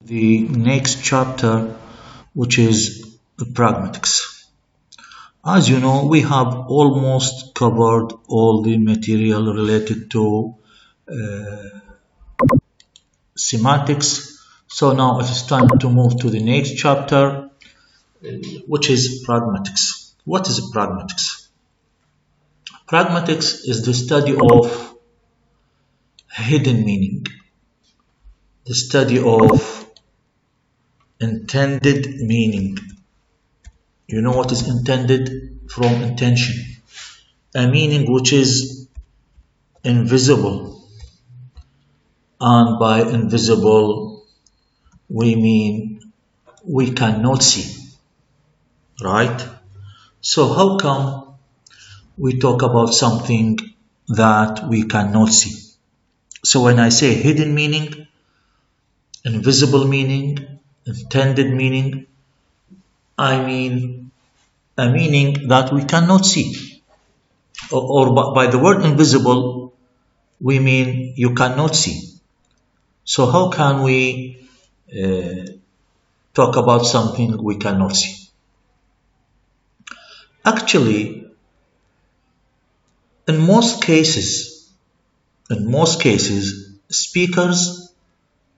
the next chapter, which is the pragmatics. As you know, we have almost covered all the material related to semantics. So now it is time to move to the next chapter, which is pragmatics. What is pragmatics? Pragmatics is the study of hidden meaning, the study of intended meaning. You know what is intended? From intention. A meaning which is invisible. And by invisible, we mean we cannot see. Right? So how come we talk about something that we cannot see? So when I say hidden meaning, invisible meaning, intended meaning, I mean a meaning that we cannot see. Or by the word invisible, we mean you cannot see. So how can we talk about something we cannot see? Actually, in most cases, speakers,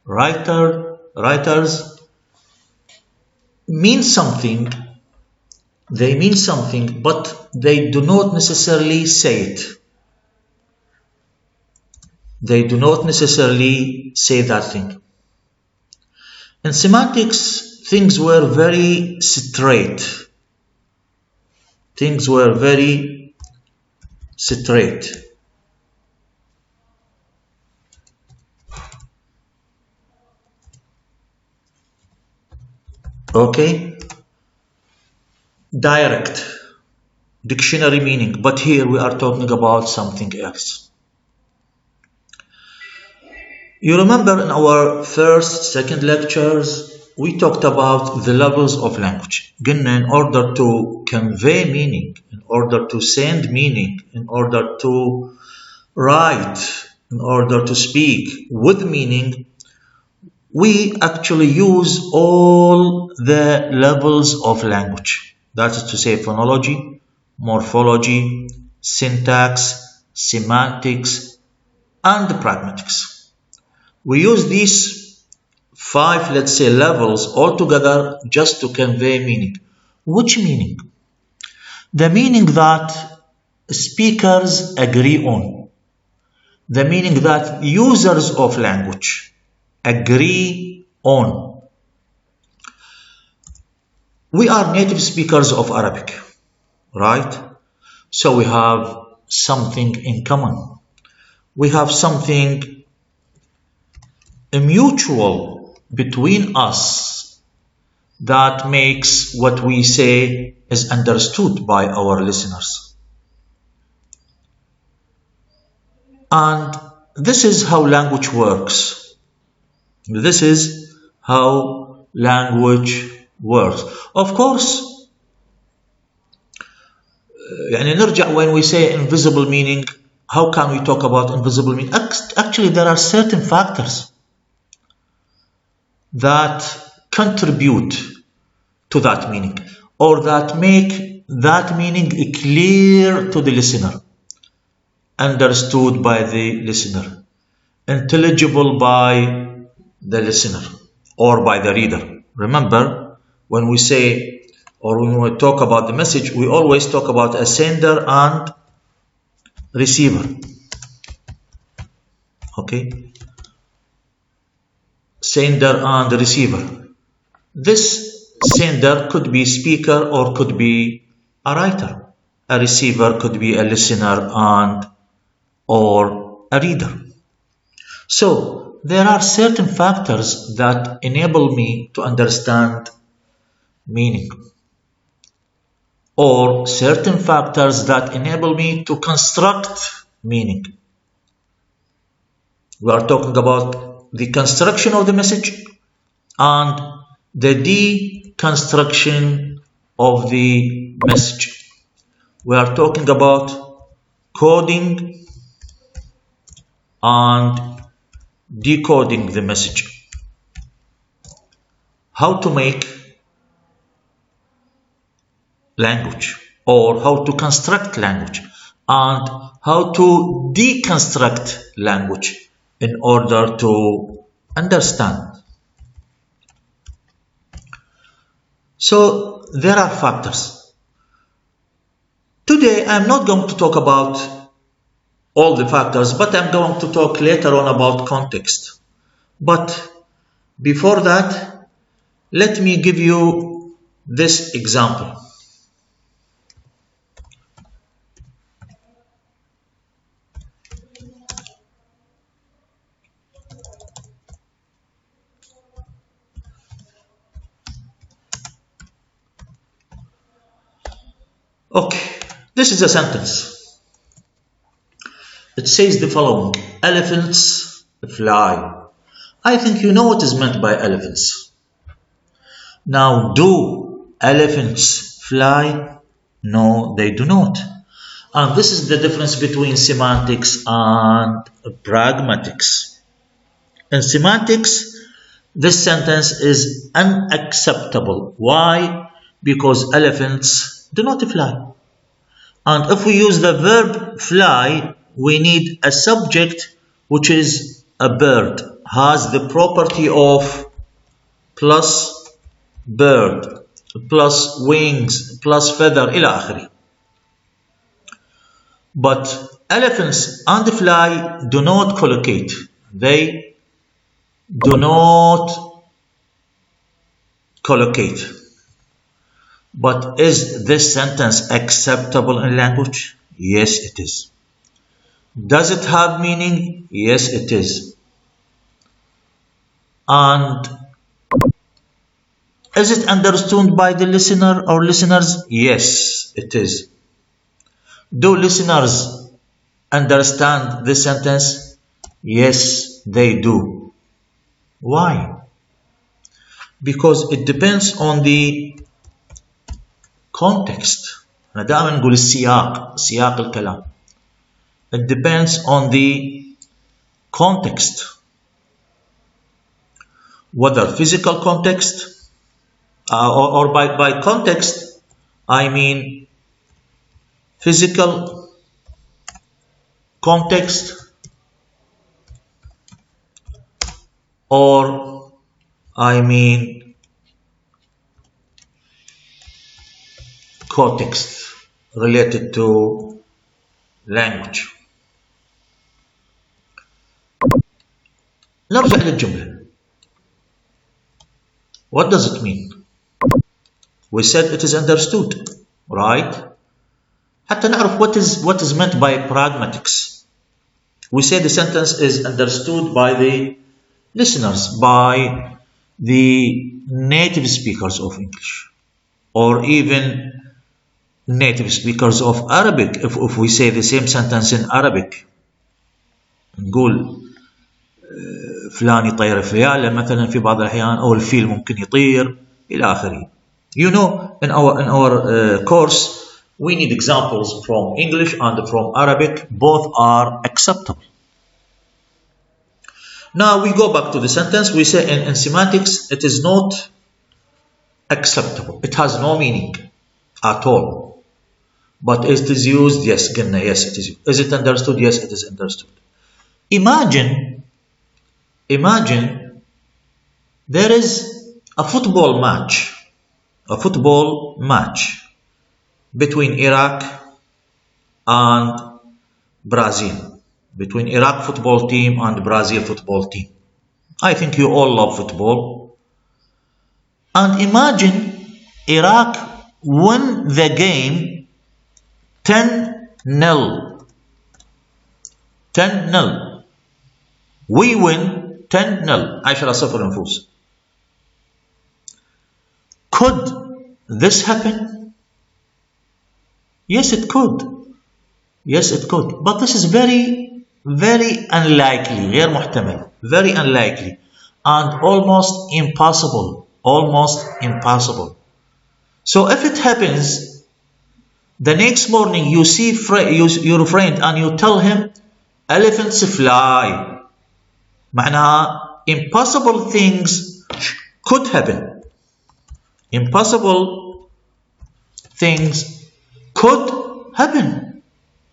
writers mean something. They mean something, but they do not necessarily say it. They do not necessarily say that thing. In semantics, things were very straight. Things were very straight. Okay? Direct. Dictionary meaning. But here we are talking about something else. You remember in our first, second lectures, we talked about the levels of language. Again, in order to convey meaning, in order to send meaning, in order to write, in order to speak with meaning, we actually use all the levels of language. That is to say phonology, morphology, syntax, semantics, and pragmatics. We use these 5, let's say, levels all together just to convey meaning. Which meaning? The meaning that speakers agree on. The meaning that users of language agree on. We are native speakers of Arabic, right? So we have something in common. We have something mutual between us that makes what we say is understood by our listeners. And this is how language works. This is how language works. Of course, when we say invisible meaning, how can we talk about invisible meaning? Actually, there are certain factors that contribute to that meaning, or that make that meaning clear to the listener, understood by the listener, intelligible by the listener or by the reader. Remember, when we say or when we talk about the message, we always talk about a sender and receiver. Okay? Sender and receiver. This sender could be speaker or could be a writer. A receiver could be a listener and or a reader. So there are certain factors that enable me to understand meaning, or certain factors that enable me to construct meaning. We are talking about the construction of the message and the deconstruction of the message. We are talking about coding and decoding the message. how to make language, or how to construct language, and how to deconstruct language in order to understand. So there are factors. Today I'm not going to talk about all the factors, but I'm going to talk later on about context. But before that, let me give you this example. Okay, this is a sentence. It says the following: elephants fly. I think you know what is meant by elephants. Now, do elephants fly? No, they do not. And this is the difference between semantics and pragmatics. In semantics, this sentence is unacceptable. Why? Because elephants do not fly. And if we use the verb fly, we need a subject which is a bird, has the property of plus bird, plus wings, plus feather, إلى آخره. But elephants and the fly do not collocate. They do not collocate. But is this sentence acceptable in language? Yes, it is. Does it have meaning? Yes, it is. And is it understood by the listener or listeners? Yes, it is. Do listeners understand this sentence? Yes, they do. Why? Because it depends on the context. أنا دائما نقول سياق الكلام. It depends on the context. Whether physical context or by context I mean physical context, or I mean context related to language. نرجع للجملة. What does it mean? We said it is understood, right? حتى نعرف what is meant by pragmatics. We say the sentence is understood by the listeners, by the native speakers of English, or even native speakers of Arabic. If we say the same sentence in Arabic, نقول فلان يطير فيالة مثلا في بعض الأحيان، أو الفيل ممكن يطير إلى آخره. You know, in our course we need examples from English and from Arabic. Both are acceptable. Now we go back to the sentence. We say in semantics it is not acceptable. It has no meaning at all. But it is used, yes, قلنا, yes, it is used. Is it understood? Yes, it is understood. Imagine there is a football match between Iraq and Brazil, between Iraq football team and Brazil football team. I think you all love football. And imagine Iraq win the game 10-0. 10-0. We win 10-0. 10-0 نفوز. Could this happen? Yes, it could. Yes, it could. But this is very, very unlikely. غير محتمل. Very unlikely. And almost impossible. Almost impossible. So if it happens, the next morning you see your friend and you tell him elephants fly. معناها impossible things could happen. Impossible things could happen.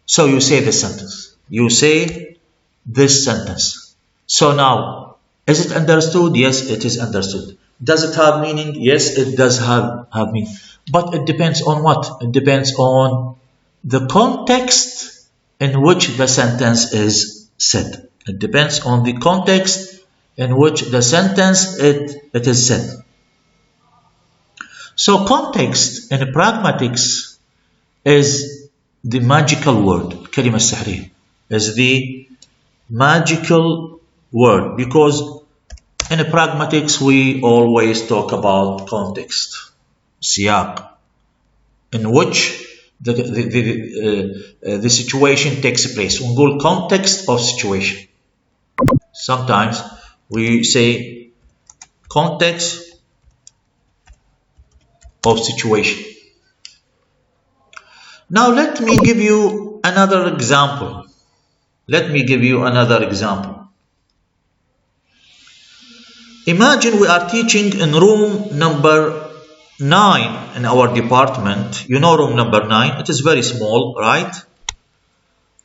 So you say this sentence. You say this sentence. So now, is it understood? Yes, it is understood. Does it have meaning? Yes, it does have meaning. But it depends on what? It depends on the context in which the sentence is said. It depends on the context in which the sentence it is said. So context in pragmatics is the magical word. الكلمة السحرية is the magical word, because in pragmatics we always talk about context, سياق, in which the situation takes place. ونقول context of situation. Sometimes we say context of situation. Now let me give you another example. Imagine we are teaching in room number 9 in our department. You know room number 9, it is very small, right?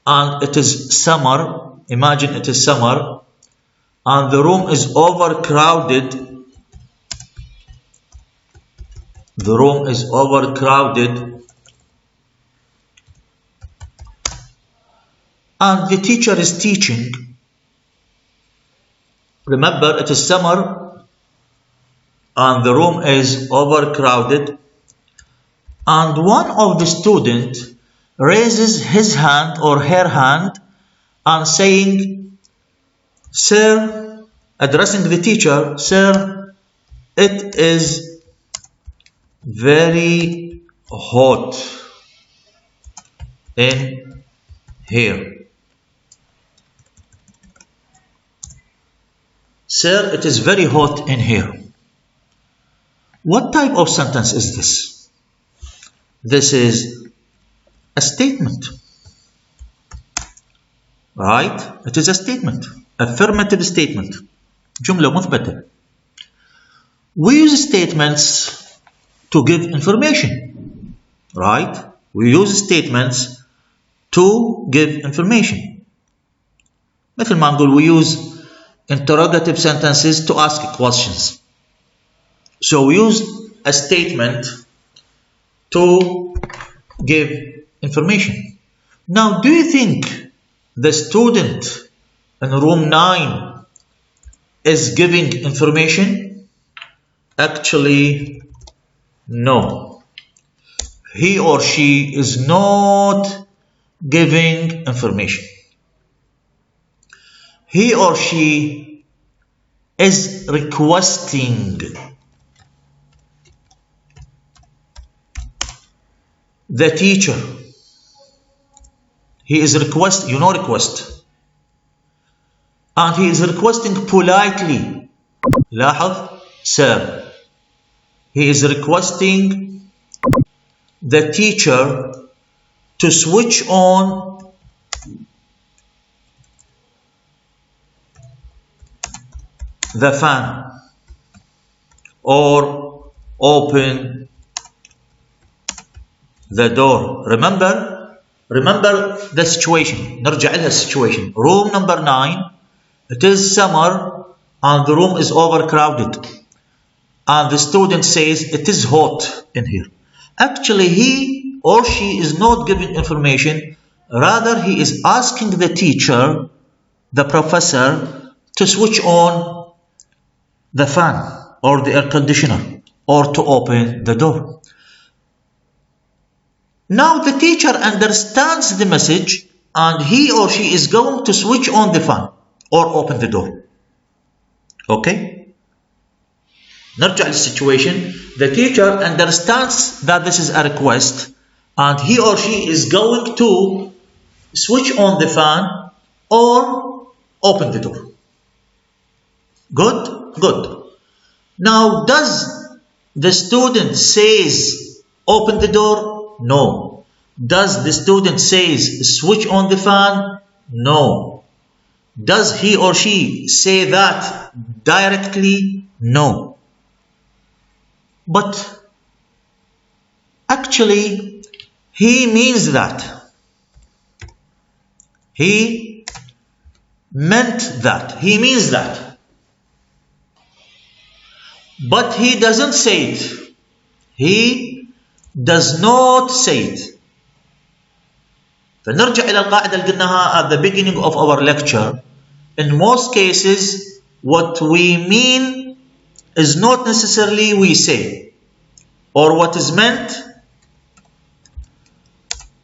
And it is summer. Imagine it is summer and the room is overcrowded. The room is overcrowded and the teacher is teaching. Remember, it is summer and the room is overcrowded, and one of the students raises his hand or her hand and saying, "Sir," addressing the teacher, "Sir, it is very hot in here. Sir, it is very hot in here." What type of sentence is this? This is a statement, right? It is a statement, affirmative statement, جملة مثبتة. We use statements to give information, right? We use statements to give information. مثل ما نقول we use interrogative sentences to ask questions. So we use a statement to give information. Now, do you think the student in room 9 is giving information? Actually, no. He or she is not giving information. He or she is requesting the teacher. He is request. And he is requesting politely. لاحظ, sir. He is requesting the teacher to switch on the fan or open the door. Remember the situation. نرجع لها situation. Room number 9. It is summer and the room is overcrowded. And the student says it is hot in here. Actually, he or she is not giving information. Rather, he is asking the teacher, the professor, to switch on the fan or the air conditioner or to open the door. Now the teacher understands the message and he or she is going to switch on the fan or open the door. Okay? نرجع للسituation. The teacher understands that this is a request and he or she is going to switch on the fan or open the door. Good? Good. Now, does the student says open the door? No. Does the student says switch on the fan? No. Does he or she say that directly? No. But Actually, he means that. He meant that. He means that. But he doesn't say it. He does not say it. فنرجع إلى القاعدة اللي قلناها at the beginning of our lecture. In most cases, what we mean is not necessarily we say, or what is meant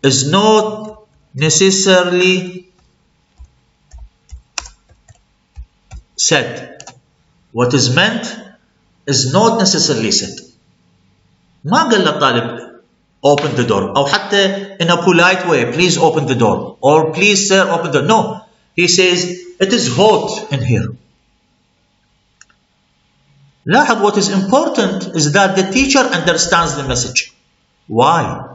is not necessarily said. What is meant is not necessarily said. ما قال للطالب open the door أو حتى in a polite way please open the door or please sir open the door. No, he says it is hot in here. لاحظ what is important is that the teacher understands the message. Why?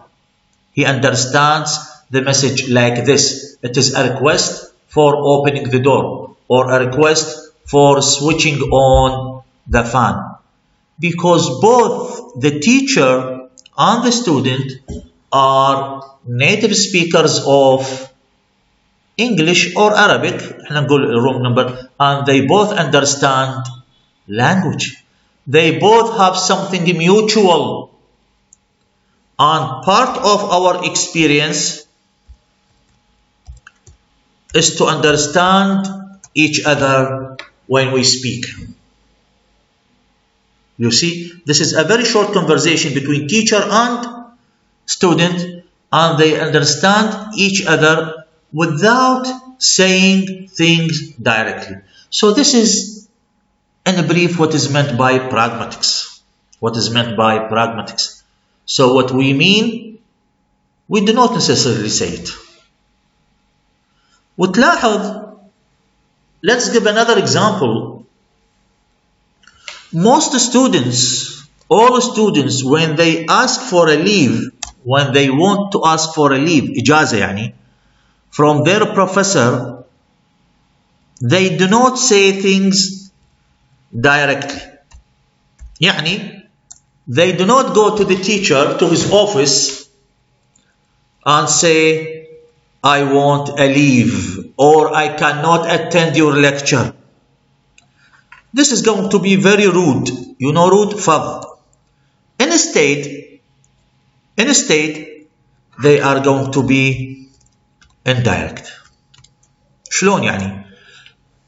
He understands the message like this. It is a request for opening the door or a request for switching on the fan. Because both the teacher and the student are native speakers of English or Arabic, احنا نقول wrong number, and they both understand language. They both have something mutual. And part of our experience is to understand each other when we speak. You see, this is a very short conversation between teacher and student, and they understand each other without saying things directly. So this is, in brief, what is meant by pragmatics. What is meant by pragmatics. So what we mean, we do not necessarily say it. وتلاحظ, let's give another example. Most students, all students, when they ask for a leave, when they want to ask for a leave, إجازة يعني, from their professor, they do not say things directly. يعني, they do not go to the teacher, to his office, and say, I want a leave, or I cannot attend your lecture. This is going to be very rude. You know rude? فظ. Instead, they are going to be indirect. شلون يعني?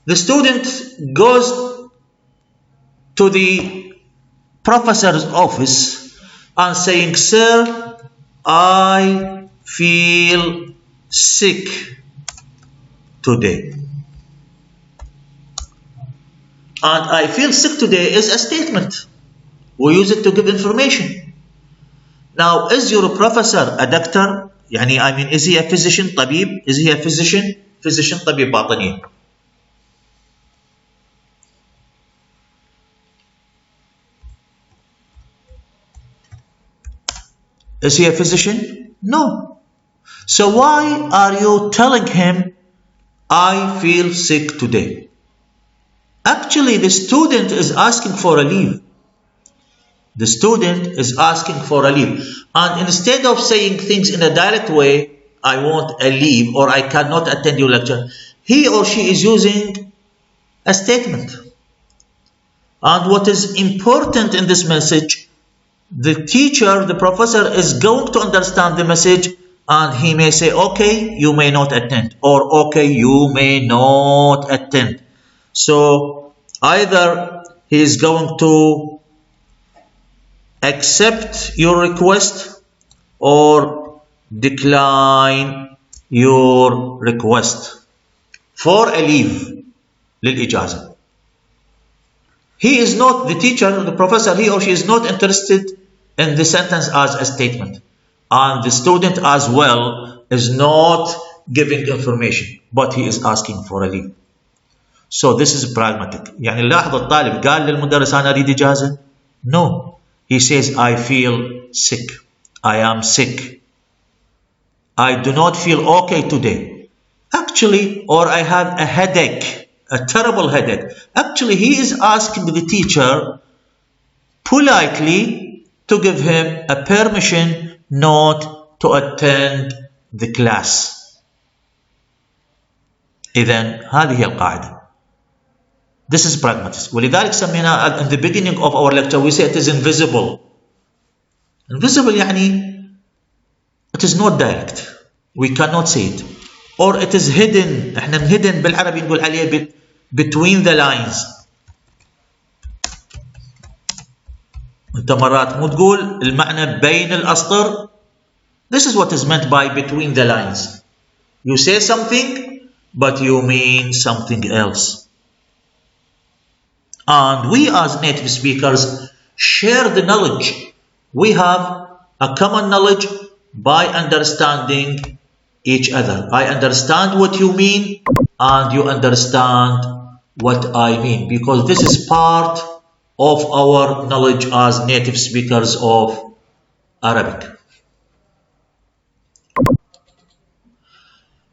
The student goes to the professor's office and saying, Sir, I feel sick today. And I feel sick today is a statement. We use it to give information. Now, is your professor a doctor? يعني, I mean, is he a physician, طبيب? Is he a physician? Physician, طبيب باطني. Is he a physician? No. So why are you telling him, I feel sick today? Actually, the student is asking for a leave. The student is asking for a leave. And instead of saying things in a direct way, I want a leave or I cannot attend your lecture, he or she is using a statement. And what is important in this message, the teacher, the professor is going to understand the message, and he may say, okay, you may not attend, or okay, you may not attend. So either he is going to accept your request or decline your request for a leave, للإجازة. He is not, the teacher, the professor, he or she is not interested in the sentence as a statement. And the student as well is not giving information, but he is asking for a leave. So this is pragmatic. يعني لاحظ الطالب قال للمدرس أنا أريد إجازة. No. He says, I feel sick. I am sick. I do not feel okay today. Actually, or I have a headache, a terrible headache. Actually, he is asking the teacher politely to give him a permission not to attend the class. إذن هذه هي القاعدة. This is pragmatics. ولذلك سمينا in the beginning of our lecture we say it is invisible. Invisible يعني it is not direct. We cannot see it. Or it is hidden. احنا hidden بالعربي نقول عليه between the lines. انت مرات مو تقول المعنى بين الأسطر. This is what is meant by between the lines. You say something but you mean something else. And we as native speakers share the knowledge. We have a common knowledge by understanding each other. I understand what you mean and you understand what I mean, because this is part of our knowledge as native speakers of Arabic.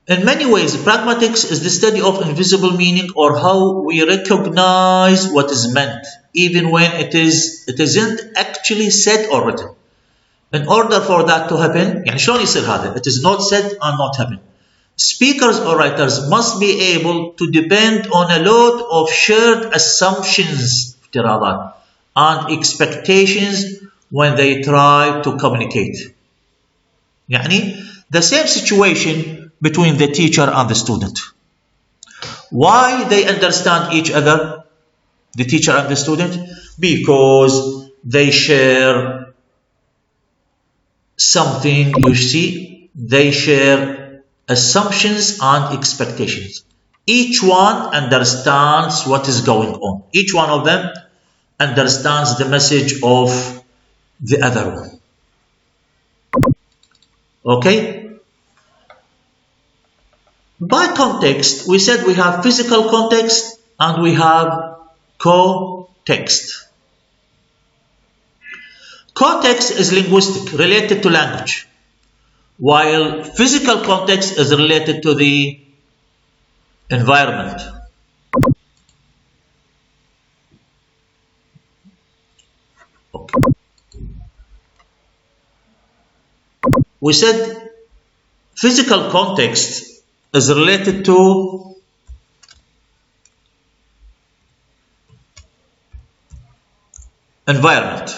In many ways, pragmatics is the study of invisible meaning, or how we recognize what is meant, even when it isn't actually said or written. In order for that to happen, يعني شلون يصير هذا? It is not said and not happen. Speakers or writers must be able to depend on a lot of shared assumptions, افتراضات, and expectations when they try to communicate. يعني the same situation between the teacher and the student. Why they understand each other, the teacher and the student? Because they share something, you see, they share assumptions and expectations. Each one understands what is going on. Each one of them understands the message of the other one. Okay? By context, we said we have physical context and we have co-text. Co-text is linguistic, related to language, while physical context is related to the environment. Okay. We said physical context is related to environment.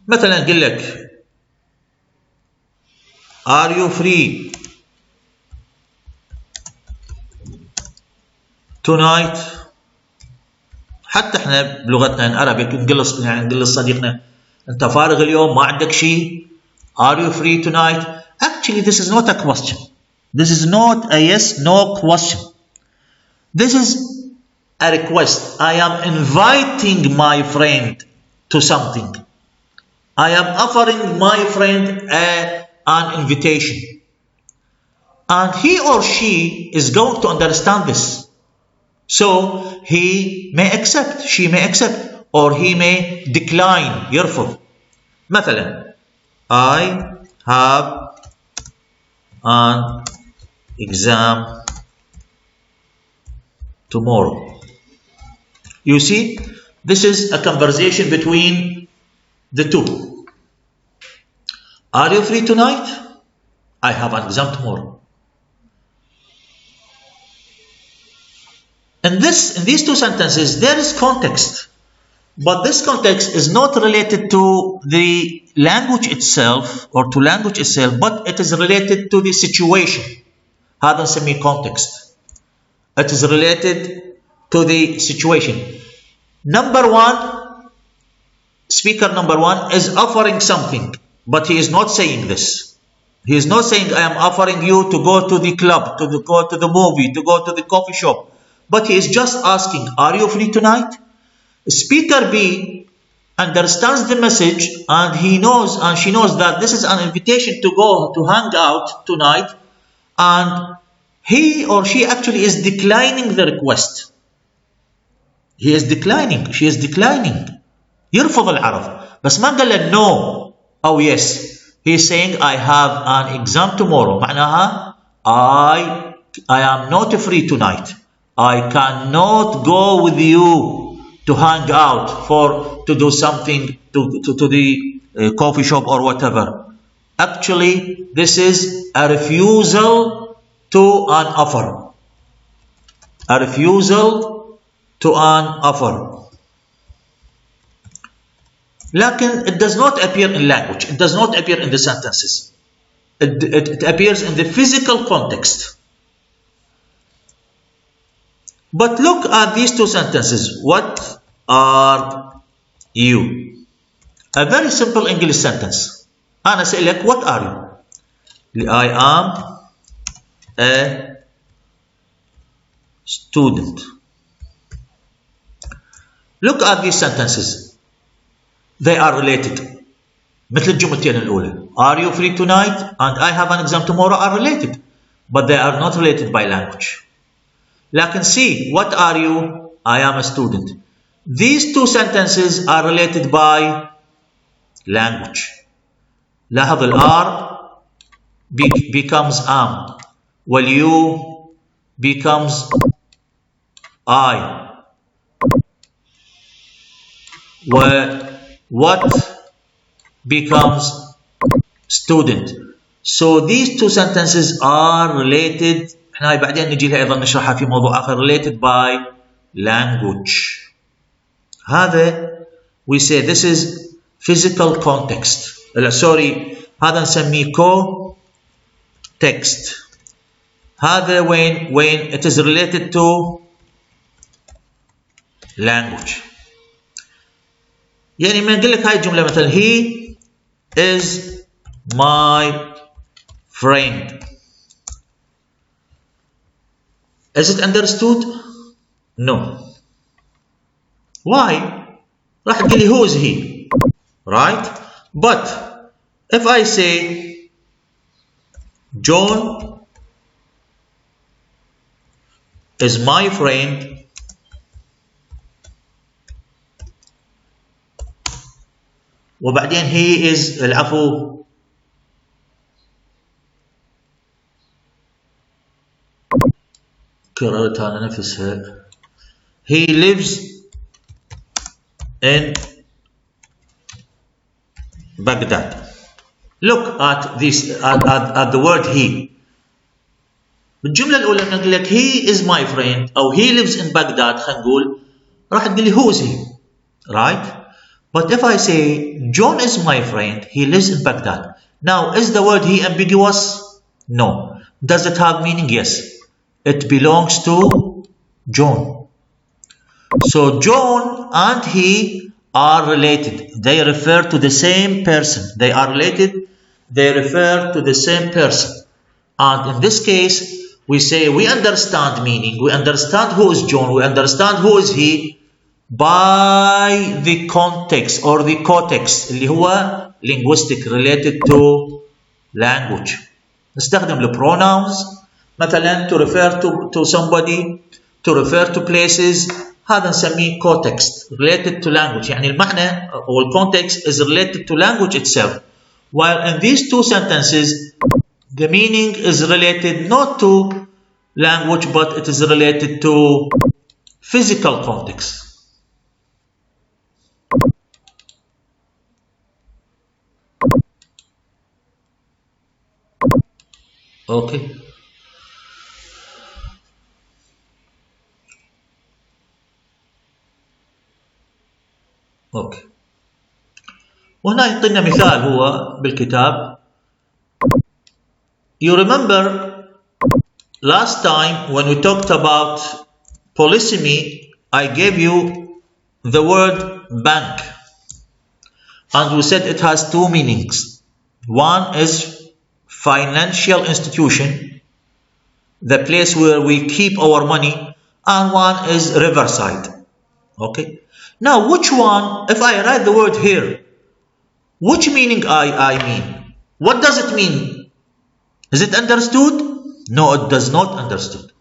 مثلا نقول لك are you free tonight؟ حتى احنا بلغتنا العربية نقول يعني نقول لصديقنا انت فارغ اليوم ما عندك شيء؟ Are you free tonight? Actually, this is not a question. This is not a yes/no question. This is a request. I am inviting my friend to something. I am offering my friend an invitation. And he or she is going to understand this. So he may accept, she may accept, or he may decline, يرفض. مثلا I have an exam tomorrow. You see, this is a conversation between the two. Are you free tonight? I have an exam tomorrow. In these two sentences, there is context. But this context is not related to the language itself or to language itself, but it is related to the situation. هذا نسميه context. It is related to the situation. Speaker number one is offering something, but he is not saying this. He is not saying, I am offering you to go to the club, to go to the movie, to go to the coffee shop. But he is just asking, are you free tonight? Speaker B understands the message and he knows and she knows that this is an invitation to go to hang out tonight, and he or she actually is declining the request. He is declining, she is declining. يرفض العرض بس ما قال له no أو yes. He is saying I have an exam tomorrow. معناها I am not free tonight. I cannot go with you to hang out, to do something, to the coffee shop or whatever. Actually, this is a refusal to an offer. A refusal to an offer. لكن it does not appear in language. It does not appear in the sentences. It appears in the physical context. But look at these two sentences. What are you? A very simple English sentence. أنا سألك what are you? I am a student. Look at these sentences. They are related. مثل الجملتين الأولى. Are you free tonight? And I have an exam tomorrow are related. But they are not related by language. لكن see, what are you? I am a student. These two sentences are related by language. لاحظ ال are becomes am. Well, you becomes I. Well, what becomes student. So these two sentences are related. احنا بعدين نجي لها ايضا نشرحها في موضوع اخر. Related by language. هذا we say this is physical context. sorry, هذا نسميه co-text. هذا when it is related to language. يعني ما نقول لك هاي الجملة مثلا he is my friend. Is it understood? No. Why? راح تقول لي who is he? Right? But if I say John is my friend, وبعدين he is العفو كررتها نفسها he lives in Baghdad. Look at this at the word he. بالجملة الأولى نقول لك he is my friend أو he lives in Baghdad. خلينا نقول راح تقول لي who is he, right? But if I say John is my friend, he lives in Baghdad. Now, is the word he ambiguous? No. Does it have meaning? Yes. It belongs to John. So John and he are related. They refer to the same person. They are related. They refer to the same person. And in this case, we say we understand meaning. We understand who is John. We understand who is he by the context or the context اللي هو linguistic related to language. نستخدم ال pronouns مثلا to refer to somebody, to refer to places. هذا نسميه context related to language. يعني المعنى أو ال context is related to language itself. While in these two sentences the meaning is related not to language but it is related to physical context. Okay. Okay. وهنا يعطينا مثال هو بالكتاب. You remember last time when we talked about polysemy, I gave you the word bank. And we said it has two meanings. One is financial institution, the place where we keep our money, and one is riverside. Okay. Now, which one, if I write the word here, which meaning I mean? What does it mean? Is it understood? No, it does not understood.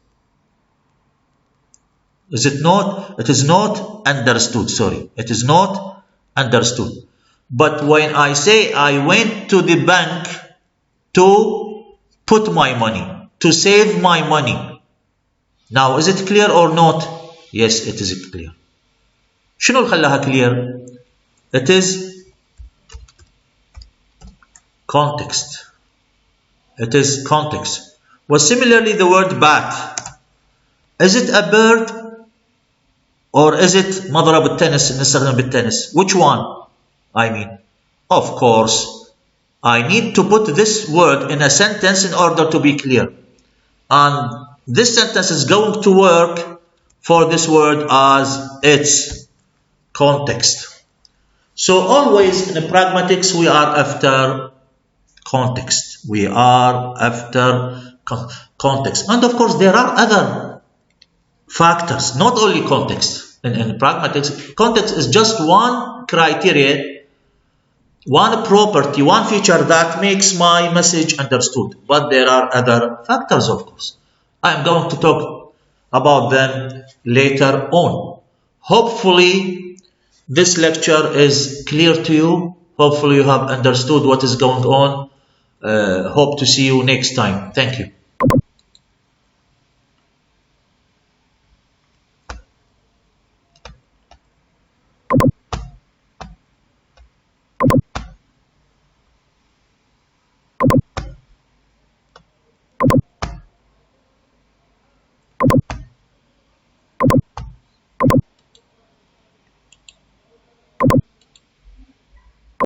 Is it not? It is not understood. Sorry, it is not understood. But when I say I went to the bank to put my money, to save my money. Now, is it clear or not? Yes, it is clear. شنو اللي خلاها clear؟ It is context. It is context. Well, similarly, the word bat. Is it a bird or is it مضرب التنس نستخدم بالتنس? Which one? I mean, of course, I need to put this word in a sentence in order to be clear. And this sentence is going to work for this word as its context. So always in pragmatics we are after context. We are after context. And of course there are other factors, not only context. In pragmatics, context is just one criteria, one property, one feature that makes my message understood. But there are other factors, of course. I'm going to talk about them later on. Hopefully, this lecture is clear to you. Hopefully, you have understood what is going on. Hope to see you next time. Thank you.